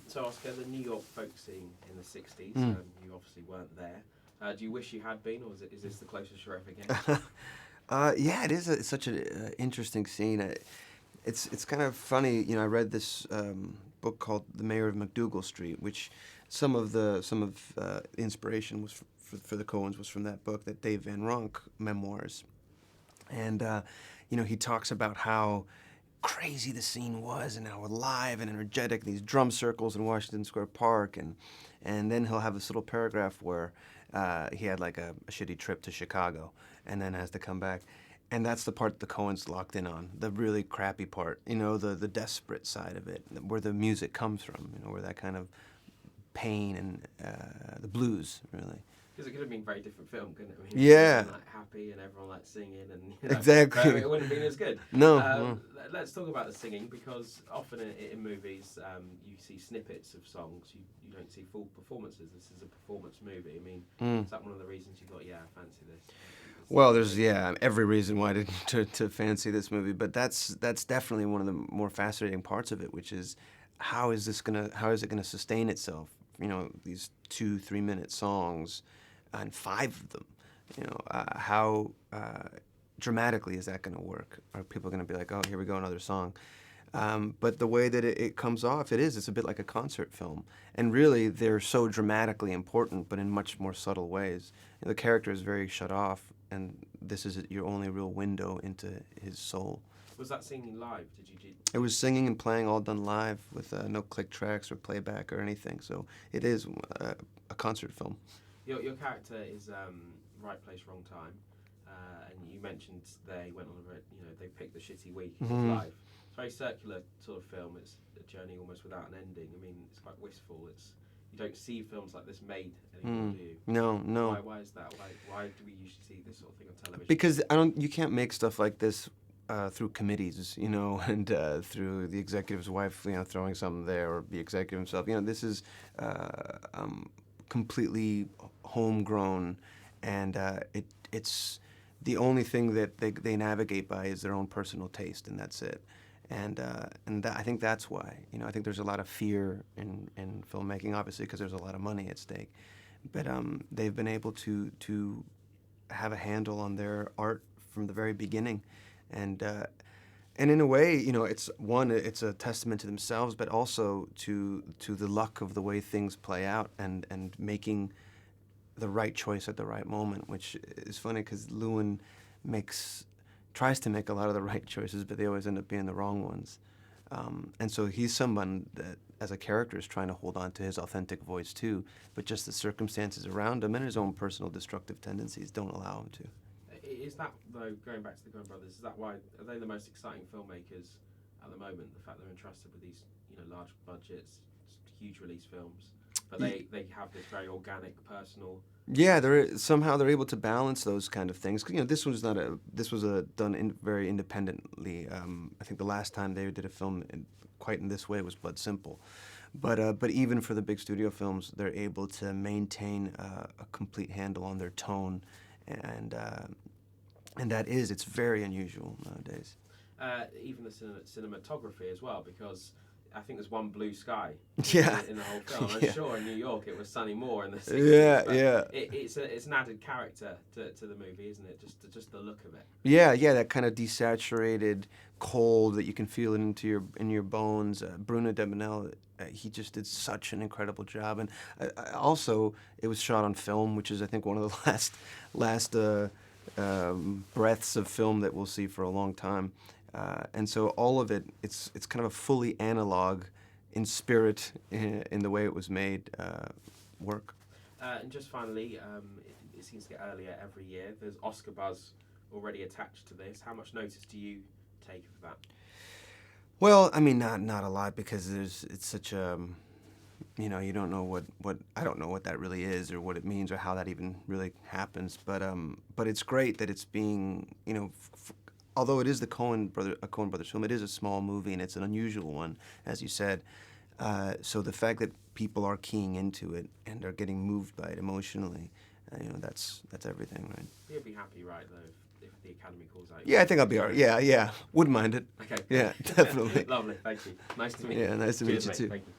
So Oscar, the New York folk scene in the 60s, you obviously weren't there. Do you wish you had been, or is this the closest you're ever getting? Yeah, it is. It's such an interesting scene. It's kind of funny. You know, I read this book called The Mayor of MacDougal Street, which some of the inspiration was for the Coens was from that book, that Dave Van Ronk memoirs, and you know, he talks about how crazy the scene was and how alive and energetic, these drum circles in Washington Square Park, and then he'll have this little paragraph where he had like a shitty trip to Chicago and then has to come back. And that's the part the Coens locked in on, the really crappy part, you know, the desperate side of it, where the music comes from, you know, where that kind of pain and the blues, really. Because it could have been a very different film, couldn't it? I mean, Yeah. everyone, like, happy and everyone like singing, and you know, Exactly. it wouldn't have been as good. No. Let's talk about the singing, because often in movies you see snippets of songs. You don't see full performances. This is a performance movie. I mean, is that one of the reasons you thought, yeah, I fancy this? Well, there's every reason why to fancy this movie, but that's definitely one of the more fascinating parts of it, which is how is it gonna sustain itself? You know, these 2-3 minute songs, and 5 of them. You know, how dramatically is that going to work? Are people going to be like, oh, here we go, another song? But the way that it comes off, it's a bit like a concert film. And really, they're so dramatically important, but in much more subtle ways. You know, the character is very shut off, and this is your only real window into his soul. Was that singing live? Did you? It was singing and playing all done live with no click tracks or playback or anything. So it is a concert film. Your character is right place, wrong time, and you mentioned they went on they picked the shitty week of his life. It's a very circular sort of film. It's a journey almost without an ending. I mean, it's quite wistful. You don't see films like this made anymore, do you? No. Why is that? Why do we usually see this sort of thing on television? Because you can't make stuff like this through committees, you know, and through the executive's wife, you know, throwing something there, or the executive himself. You know, this is completely homegrown, and it's the only thing that they navigate by is their own personal taste, and that's it. And I think that's why. You know, I think there's a lot of fear in filmmaking, obviously, because there's a lot of money at stake. But they've been able to have a handle on their art from the very beginning. And in a way, you know, it's a testament to themselves, but also to the luck of the way things play out, and making the right choice at the right moment, which is funny because Llewyn tries to make a lot of the right choices, but they always end up being the wrong ones. And so he's someone that, as a character, is trying to hold on to his authentic voice too, but just the circumstances around him and his own personal destructive tendencies don't allow him to. Is that, though, going back to the Coen brothers, is that why are they the most exciting filmmakers at the moment? The fact they're entrusted with these, you know, large budgets, huge release films, but they have this very organic, personal. Yeah, they're able to balance those kind of things. You know, this was done very independently. I think the last time they did a film quite in this way was Blood Simple, but even for the big studio films, they're able to maintain a complete handle on their tone, and it's very unusual nowadays. Even the cinematography as well, because I think there's one blue sky in the whole film. I'm sure in New York it was sunny more in the 60s. It's an added character to the movie, isn't it? Just the look of it. Yeah, that kind of desaturated cold that you can feel in your bones. Bruno Debenel, he just did such an incredible job, and also it was shot on film, which is, I think, one of the last breaths of film that we'll see for a long time. And so all of it's kind of a fully analog in spirit, in the way it was made, work. And just finally, it seems to get earlier every year. There's Oscar buzz already attached to this. How much notice do you take of that? Well, I mean, not a lot, because it's such a, you know, you don't know what I don't know what that really is, or what it means, or how that even really happens. But it's great that it's being, you know, although it is a Coen Brothers film, it is a small movie, and it's an unusual one, as you said. So the fact that people are keying into it and are getting moved by it emotionally, you know, that's everything, right? You'll be happy, right, though, if the Academy calls out. Yeah, I think I'll be all right. Yeah, wouldn't mind it. Okay. Yeah, definitely. Lovely, thank you. Nice to meet you. Yeah, nice to meet you mate. too. Thank you.